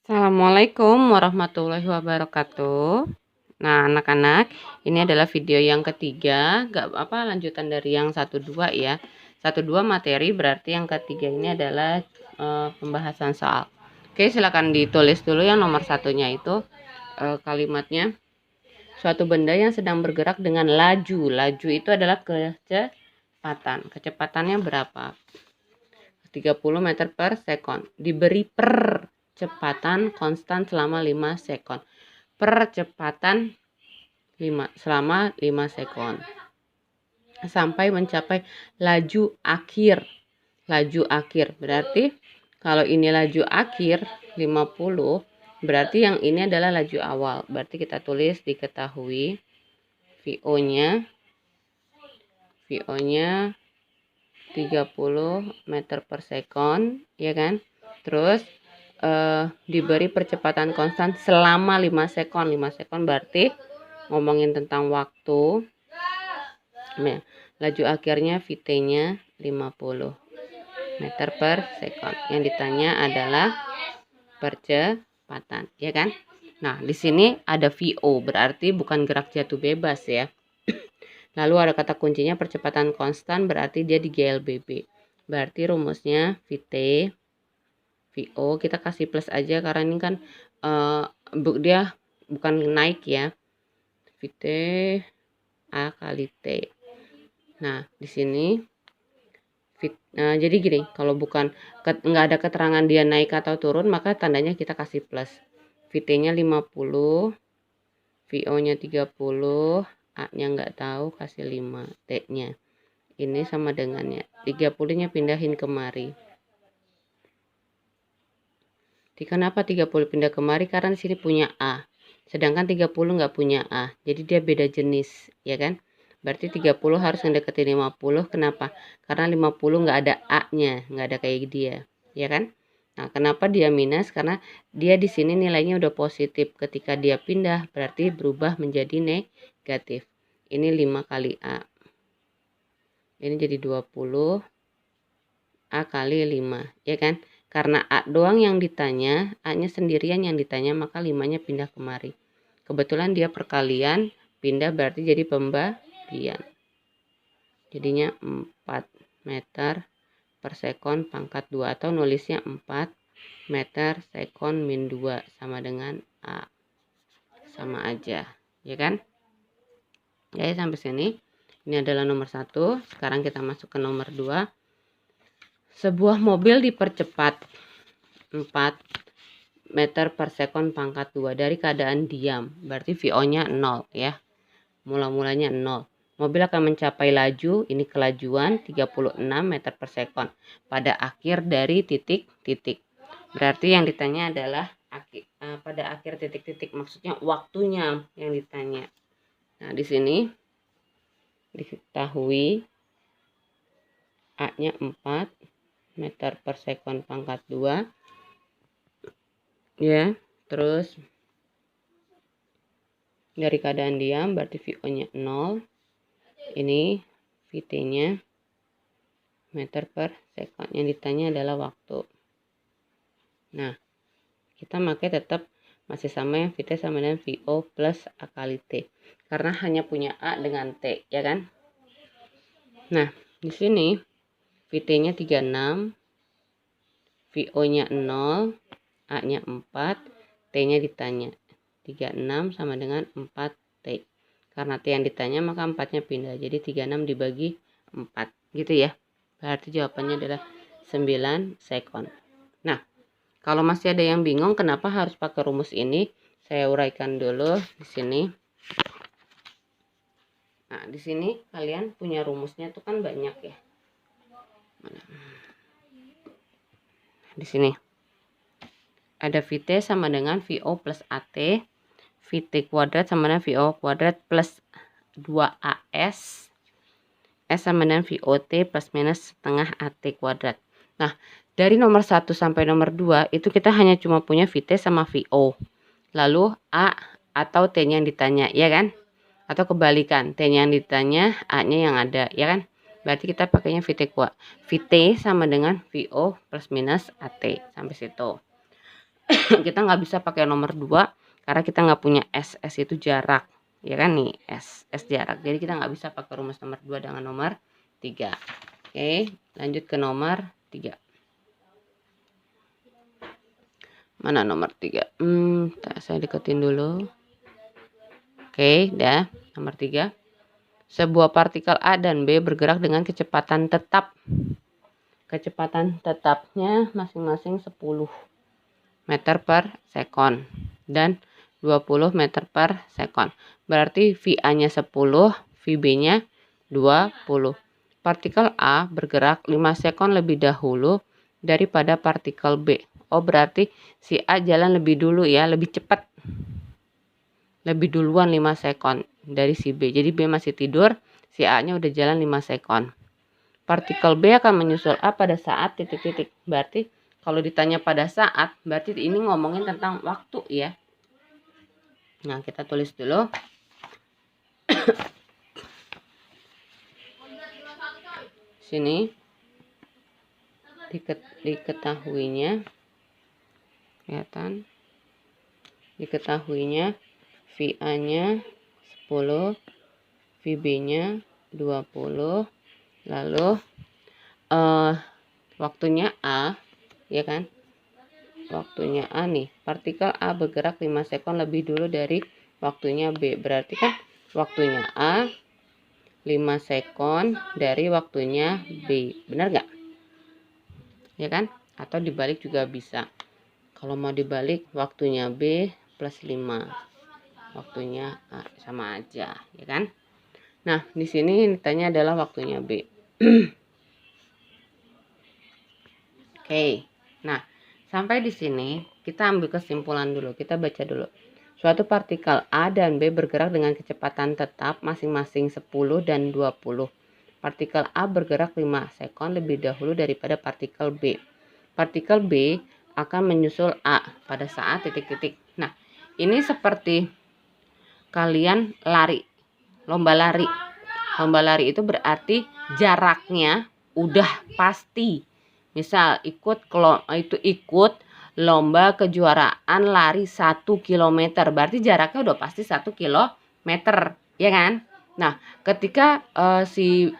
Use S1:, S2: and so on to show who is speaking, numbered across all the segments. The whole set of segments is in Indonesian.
S1: Assalamualaikum warahmatullahi wabarakatuh. Nah, anak-anak, ini adalah video yang ketiga, lanjutan dari yang 1-2 ya. 1-2 materi, berarti yang ketiga ini adalah pembahasan soal. Oke, silakan ditulis dulu yang nomor satunya itu kalimatnya. Suatu benda yang sedang bergerak dengan laju. Laju itu adalah kecepatan. Kecepatannya berapa? 30 meter per sekon. Diberi percepatan konstan selama 5 sekon. Percepatan selama 5 sekon. Sampai mencapai laju akhir. Laju akhir berarti kalau ini laju akhir 50, berarti yang ini adalah laju awal. Berarti kita tulis diketahui VO-nya 30 meter per sekon, ya kan? Terus diberi percepatan konstan selama 5 sekon. 5 sekon berarti ngomongin tentang waktu. Nah, laju akhirnya VT-nya 50 meter per sekon. Yang ditanya adalah percepatan, ya kan? Nah, di sini ada VO, berarti bukan gerak jatuh bebas ya. Lalu ada kata kuncinya percepatan konstan, berarti dia di GLBB. Berarti rumusnya VT, VO kita kasih plus aja karena ini kan dia bukan naik ya. VT A kali T. Nah, di sini jadi gini, kalau bukan nggak ada keterangan dia naik atau turun, maka tandanya kita kasih plus. VT-nya 50, VO-nya 30, A-nya nggak tahu, kasih 5, T-nya. Ini sama dengannya. 30-nya pindahin kemari. Kenapa 30 pindah kemari? Karena di sini punya A. Sedangkan 30 nggak punya A. Jadi dia beda jenis, ya kan? Berarti 30 harus ngedeketin 50. Kenapa? Karena 50 nggak ada A-nya, nggak ada kayak dia, ya kan? Nah, kenapa dia minus? Karena dia di sini nilainya udah positif. Ketika dia pindah, berarti berubah menjadi negatif. Ini 5 kali A. Ini jadi 20 A kali 5, ya kan? Karena A doang yang ditanya, A-nya sendirian yang ditanya, maka 5-nya pindah kemari. Kebetulan dia perkalian, pindah berarti jadi pembagian. Jadinya 4 meter per sekon pangkat 2, atau nulisnya 4 meter sekon min 2 sama dengan A. Sama aja, ya kan? Ya, sampai sini. Ini adalah nomor 1. Sekarang kita masuk ke nomor 2. Sebuah mobil dipercepat 4 meter per sekon pangkat 2 dari keadaan diam. Berarti VO-nya 0 ya. Mula-mulanya 0. Mobil akan mencapai laju, ini kelajuan 36 meter per sekon pada akhir dari titik-titik. Berarti yang ditanya adalah pada akhir titik-titik, maksudnya waktunya yang ditanya. Nah, di sini diketahui A-nya 4 meter per sekon pangkat 2. Ya, terus dari keadaan diam berarti VO-nya 0. Ini VT-nya meter per sekon. Yang ditanya adalah waktu. Nah, kita pakai tetap masih sama yang VT sama dengan VO plus A kali T. Karena hanya punya A dengan T, ya kan? Nah, di sini VT-nya 36, VO-nya 0, A-nya 4, T-nya ditanya. 36 sama dengan 4T. Karena T yang ditanya maka 4-nya pindah. Jadi 36 dibagi 4. Gitu ya. Berarti jawabannya adalah 9 sekon. Nah, kalau masih ada yang bingung kenapa harus pakai rumus ini, saya uraikan dulu di sini. Nah, di sini kalian punya rumusnya tuh kan banyak ya. Di sini ada VT sama dengan VO plus AT. VT kuadrat sama dengan VO kuadrat plus 2AS. S sama dengan VOT plus minus setengah AT kuadrat. Nah, dari nomor 1 sampai nomor 2 itu kita hanya cuma punya VT sama VO. Lalu A atau T-nya yang ditanya, ya kan? Atau kebalikan, T-nya yang ditanya, A-nya yang ada, ya kan? Berarti kita pakainya VT sama dengan VO plus minus AT. Sampai situ. kita nggak bisa pakai nomor 2 karena kita nggak punya S. S itu jarak, ya kan nih, S jarak. Jadi kita nggak bisa pakai rumus nomor 2 dengan nomor 3. Oke, lanjut ke nomor 3. Mana nomor 3? Saya deketin dulu. Oke, dah. Nomor 3. Sebuah partikel A dan B bergerak dengan kecepatan tetap. Kecepatan tetapnya masing-masing 10 meter per sekon dan 20 meter per sekon. Berarti VA-nya 10, VB-nya 20. Partikel A bergerak 5 sekon lebih dahulu daripada partikel B. Oh, berarti si A jalan lebih dulu ya, lebih cepat. Lebih duluan 5 sekon dari si B. Jadi B masih tidur, si A-nya udah jalan 5 sekon. Partikel B akan menyusul A pada saat titik-titik. Berarti kalau ditanya pada saat, berarti ini ngomongin tentang waktu ya. Nah, kita tulis dulu. Sini diketahuinya, kelihatan, diketahuinya VA-nya 10, VB-nya 20. Lalu waktunya A, ya kan? Waktunya A nih. Partikel A bergerak 5 sekon lebih dulu dari waktunya B. Berarti kan waktunya A 5 sekon dari waktunya B. Benar nggak? Ya kan? Atau dibalik juga bisa. Kalau mau dibalik, waktunya B plus 5. Waktunya A, sama aja, ya kan? Nah, di sini ditanya adalah waktunya B. Oke. Nah, sampai di sini kita ambil kesimpulan dulu. Kita baca dulu. Suatu partikel A dan B bergerak dengan kecepatan tetap masing-masing 10 dan 20. Partikel A bergerak 5 sekon lebih dahulu daripada partikel B. Partikel B akan menyusul A pada saat titik-titik. Nah, ini seperti kalian lari, lomba lari. Lomba lari itu berarti jaraknya udah pasti. Misal ikut lomba kejuaraan lari 1 km. Berarti jaraknya udah pasti 1 km, ya kan? Nah, ketika si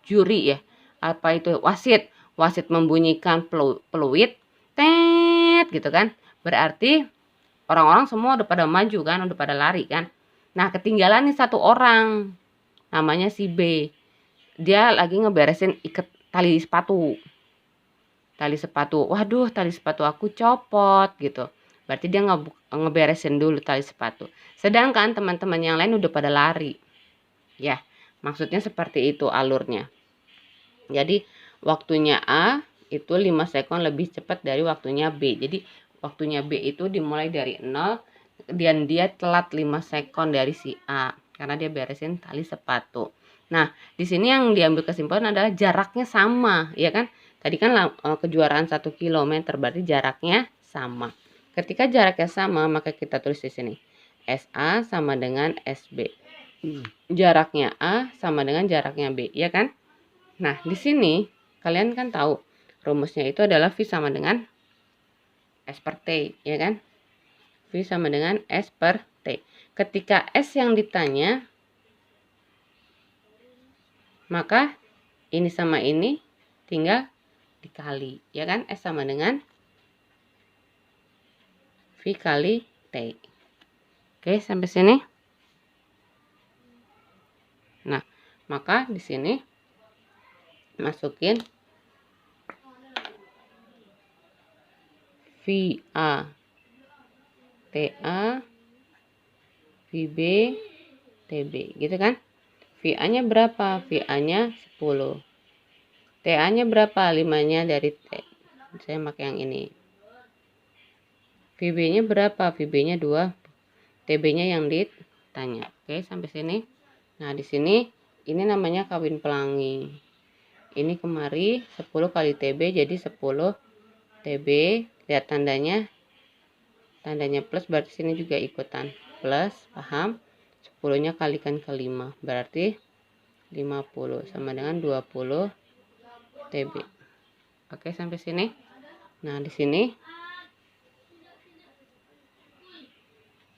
S1: juri ya, apa itu wasit membunyikan peluit, tet gitu kan. Berarti orang-orang semua udah pada maju kan, udah pada lari kan. Nah, ketinggalan nih satu orang. Namanya si B. Dia lagi ngeberesin ikat tali sepatu. Waduh, tali sepatu aku copot gitu. Berarti dia ngeberesin dulu tali sepatu. Sedangkan teman-teman yang lain udah pada lari. Ya, maksudnya seperti itu alurnya. Jadi waktunya A itu 5 sekon lebih cepat dari waktunya B. Jadi waktunya B itu dimulai dari 0 dan dia telat 5 sekon dari si A karena dia beresin tali sepatu. Nah, di sini yang diambil kesimpulan adalah jaraknya sama, ya kan? Tadi kan kejuaraan 1 km, berarti jaraknya sama. Ketika jaraknya sama, maka kita tulis di sini. SA sama dengan SB. Jaraknya A sama dengan jaraknya B, ya kan? Nah, di sini kalian kan tahu rumusnya itu adalah V sama dengan S per T, ya kan? V sama dengan S per T. Ketika S yang ditanya, maka ini sama ini tinggal dikali, ya kan? S sama dengan V kali T. Oke, sampai sini. Nah, maka di sini masukin VA TA VB TB, gitu kan? VA-nya berapa? VA-nya 10. TA-nya berapa? 5-nya dari T. Saya pakai yang ini. VB-nya berapa? VB-nya 2. TB-nya yang ditanya. Oke, sampai sini. Nah, di sini ini namanya kawin pelangi. Ini kemari 10 kali TB jadi 10 TB. Lihat tandanya. Tandanya plus berarti sini juga ikutan plus, paham? 10-nya kalikan ke 5 berarti 50 sama dengan 20 TB. Oke, sampai sini. Nah, di sini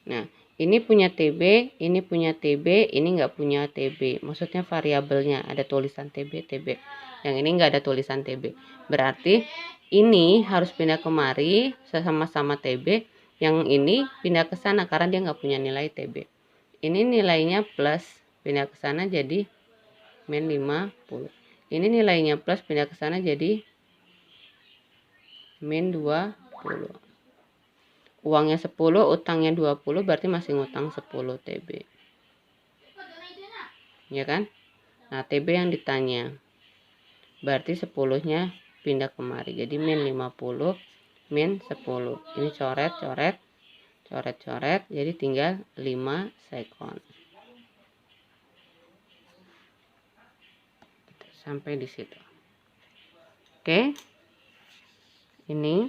S1: Nah, ini punya TB, ini punya TB, ini nggak punya TB. Maksudnya variabelnya ada tulisan TB, TB. Yang ini nggak ada tulisan TB. Berarti ini harus pindah kemari sama-sama TB. Yang ini pindah ke sana karena dia nggak punya nilai TB. Ini nilainya plus, pindah ke sana jadi min 50. Ini nilainya plus, pindah ke sana jadi min 20. Uangnya 10, utangnya 20, berarti masih ngutang 10 TB. Ya kan? Nah, TB yang ditanya. Berarti 10-nya pindah kemari. Jadi min 50, min 10. Ini coret, coret, coret, coret. Jadi tinggal 5 sekon. Sampai di situ. Oke. Ini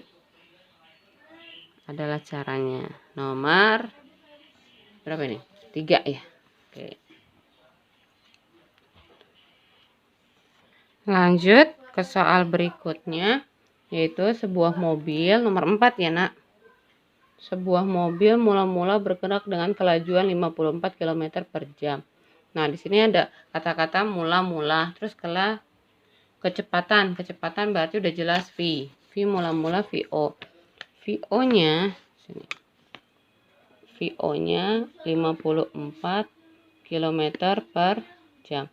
S1: adalah caranya. Nomor berapa ini? 3 ya. Oke. Lanjut ke soal berikutnya, yaitu sebuah mobil nomor 4 ya nak. Sebuah mobil mula-mula bergerak dengan kelajuan 54 km per jam. Nah, di sini ada kata-kata mula-mula, terus kecepatan. Kecepatan berarti udah jelas V. V mula-mula VO. VO-nya sini. VO-nya 54 km per jam.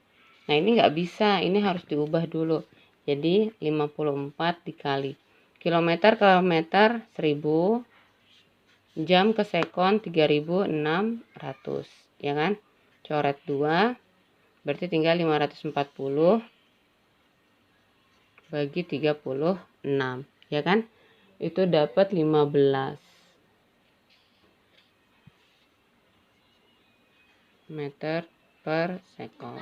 S1: Nah, ini nggak bisa, ini harus diubah dulu. Jadi 54 dikali kilometer ke meter 1000, jam ke sekon 3600, ya kan? Coret 2, berarti tinggal 540 bagi 36, ya kan? Itu dapat 15 meter per sekon.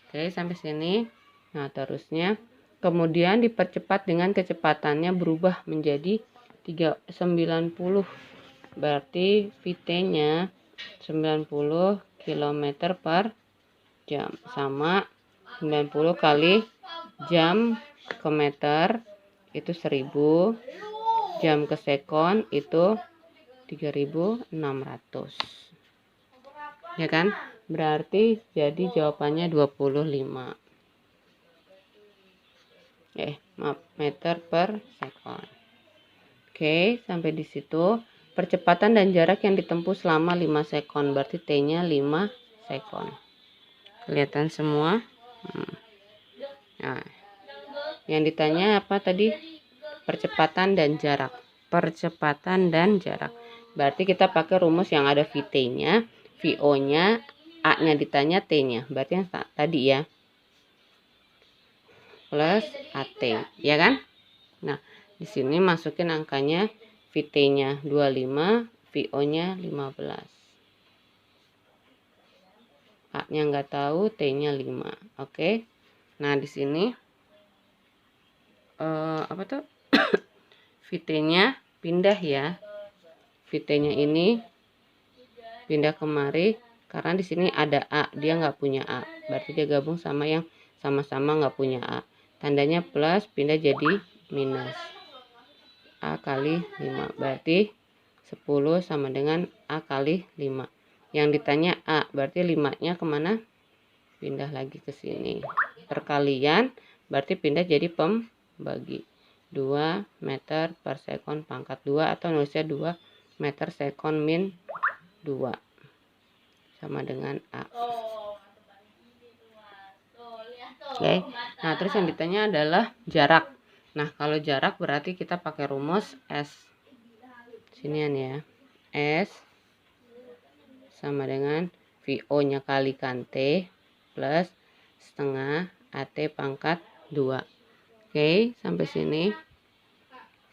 S1: Oke, sampai sini. Nah, terusnya kemudian dipercepat dengan kecepatannya berubah menjadi 90. Berarti VT-nya 90 km per jam sama 90 kali jam ke meter itu 1000, jam ke sekon itu 3600. Ya kan? Berarti jadi jawabannya 25. Maaf, meter per sekon. Oke, sampai di situ. Percepatan dan jarak yang ditempuh selama 5 sekon. Berarti T-nya 5 sekon. Kelihatan semua? Nah, yang ditanya apa tadi? Percepatan dan jarak. Percepatan dan jarak. Berarti kita pakai rumus yang ada VT-nya, VO-nya, A-nya ditanya, T-nya. Berarti yang tadi ya. Plus AT, ya kan? Nah, di sini masukin angkanya, VT-nya 25, VO-nya 15. A-nya nggak tahu, T-nya 5. Oke. Nah, di sini apa tuh? VT-nya pindah ya. VT-nya ini pindah kemari karena di sini ada A, dia nggak punya A. Berarti dia gabung sama yang sama-sama nggak punya A. Tandanya plus, pindah jadi minus. A kali 5. Berarti 10 sama dengan A kali 5. Yang ditanya A, berarti 5-nya kemana? Pindah lagi ke sini. Perkalian, berarti pindah jadi pembagi. 2 meter per sekon pangkat 2, atau nulisnya 2 meter sekon min 2. Sama dengan A. Oke. Nah, terus yang ditanya adalah jarak. Nah, kalau jarak berarti kita pakai rumus S. Sinian ya. S sama dengan VO-nya kalikan T plus setengah AT pangkat 2. Oke, sampai sini.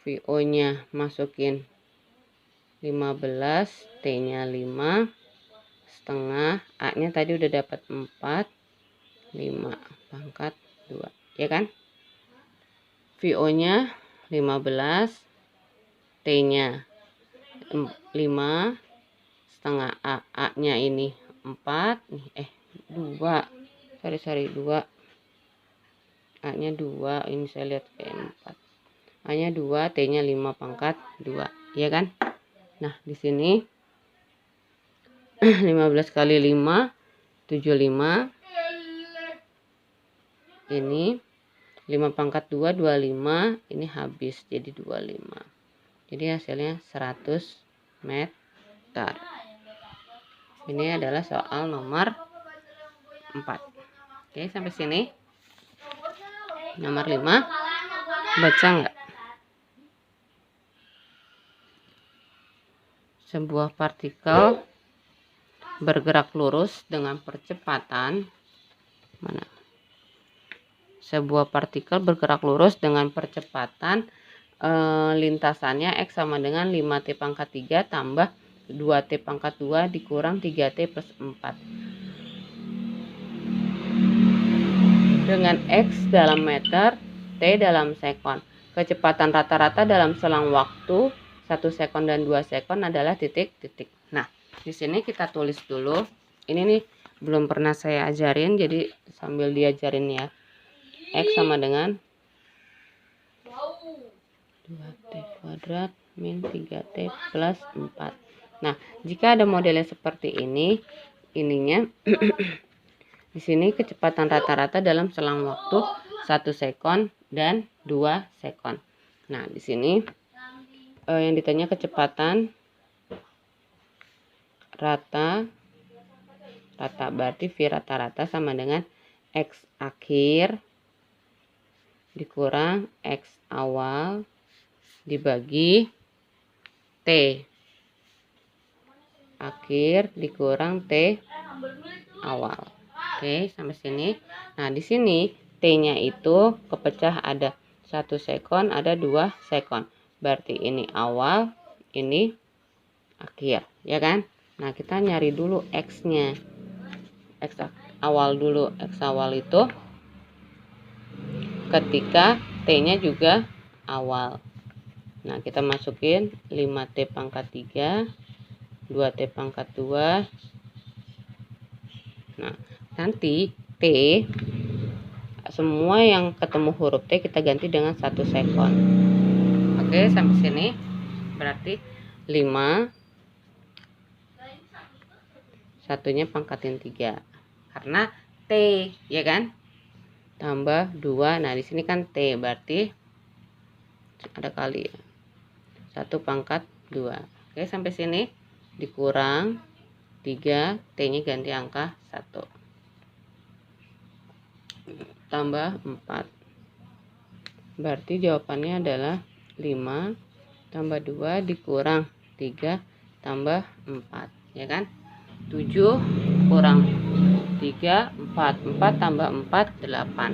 S1: VO-nya masukin 15, T-nya 5, setengah, A-nya tadi udah dapat 4, 5 pangkat 2, ya kan? VO-nya 15, T-nya 5, setengah A-nya ini 4, 2, sorry 2, A-nya 2, ini saya lihat kayak 4, A-nya 2, T-nya 5 pangkat 2, ya kan? Nah, di sini 15 kali 5 75. Ini 5 pangkat 2 25, ini habis jadi 25. Jadi hasilnya 100 meter. Ini adalah soal nomor 4. Oke, sampai sini. Nomor 5. Baca nggak? Sebuah partikel bergerak lurus dengan percepatan mana? Sebuah partikel bergerak lurus dengan percepatan lintasannya X sama dengan 5T pangkat 3 tambah 2T pangkat 2 dikurang 3T plus 4. Dengan X dalam meter, T dalam sekon. Kecepatan rata-rata dalam selang waktu 1 sekon dan 2 sekon adalah titik-titik. Nah, di sini kita tulis dulu. Ini nih belum pernah saya ajarin, jadi sambil diajarin ya. X sama dengan 2T kuadrat min 3T plus 4. Nah, jika ada modelnya seperti ini, ininya di sini kecepatan rata-rata dalam selang waktu 1 sekon dan 2 sekon. Nah, di sini yang ditanya kecepatan rata berarti V rata-rata sama dengan X akhir dikurang X awal dibagi T akhir dikurang T awal. Oke, sampai sini. Nah, di sini T-nya itu kepecah ada 1 sekon, ada 2 sekon. Berarti ini awal, ini akhir, ya kan? Nah, kita nyari dulu X-nya. X awal dulu. X awal itu ketika T-nya juga awal. Nah, kita masukin 5T pangkat 3, 2T pangkat 2. Nah, nanti T, semua yang ketemu huruf T kita ganti dengan 1 sekon. Oke, sampai sini. Berarti 5, satunya pangkatin 3. Karena T, ya kan? Tambah 2. Nah, di sini kan T, berarti ada kali 1 pangkat 2. Oke, sampai sini dikurang 3, T-nya ganti angka 1. Tambah 4. Berarti jawabannya adalah 5 tambah 2 dikurang 3 tambah 4, ya kan? 7 kurang 3, 4. 4 tambah 4, 8.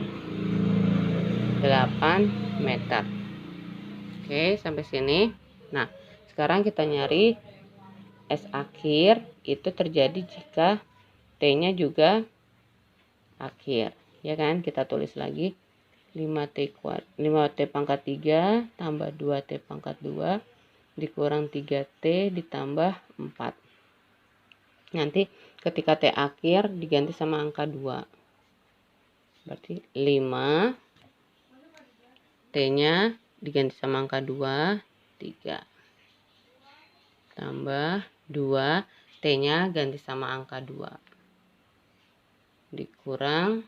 S1: 8 meter. Oke, sampai sini. Nah, sekarang kita nyari S akhir itu terjadi jika T-nya juga akhir, ya kan? Kita tulis lagi 5T pangkat 3 tambah 2T pangkat 2 dikurang 3T ditambah 4. Nanti ketika T akhir diganti sama angka 2. Berarti 5, T-nya diganti sama angka 2, 3. Tambah 2, T-nya ganti sama angka 2. Dikurang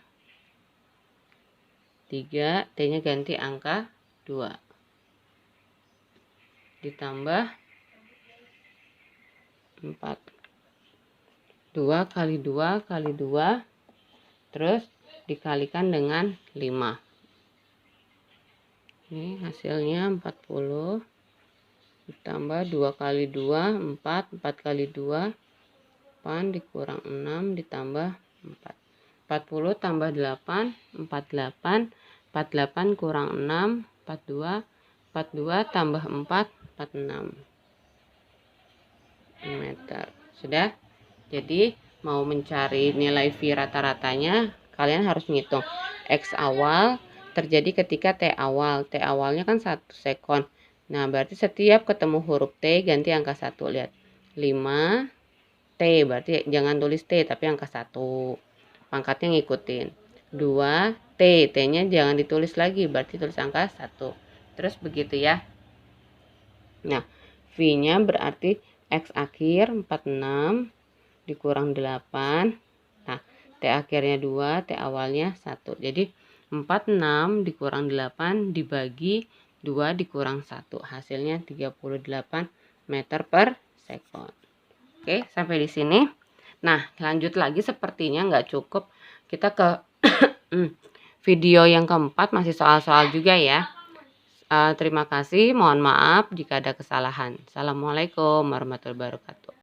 S1: 3, T-nya ganti angka 2. Ditambah 4. 2 kali 2 kali 2. Terus dikalikan dengan 5. Ini hasilnya 40. Ditambah 2 kali 2, 4. 4 kali 2, 8 dikurang 6 ditambah 4. 40 tambah 8, 48. 48 kurang 6, 42. 42 tambah 4, 46 meter. Sudah? Jadi, mau mencari nilai V rata-ratanya, kalian harus ngitung X awal terjadi ketika T awal. T awalnya kan 1 sekon. Nah, berarti setiap ketemu huruf T ganti angka 1. Lihat. 5 T, berarti jangan tulis T tapi angka 1. Pangkatnya ngikutin. 2 T, T-nya jangan ditulis lagi, berarti tulis angka 1. Terus begitu ya. Nah, V-nya berarti X akhir 46 dikurang 8. Nah, T akhirnya 2, T awalnya 1. Jadi 46 dikurang 8 dibagi 2 dikurang 1. Hasilnya 38 meter per second. Oke, sampai di sini. Nah, lanjut lagi, sepertinya nggak cukup. Kita ke video yang keempat, masih soal-soal juga ya. Terima kasih, mohon maaf jika ada kesalahan. Assalamualaikum warahmatullahi wabarakatuh.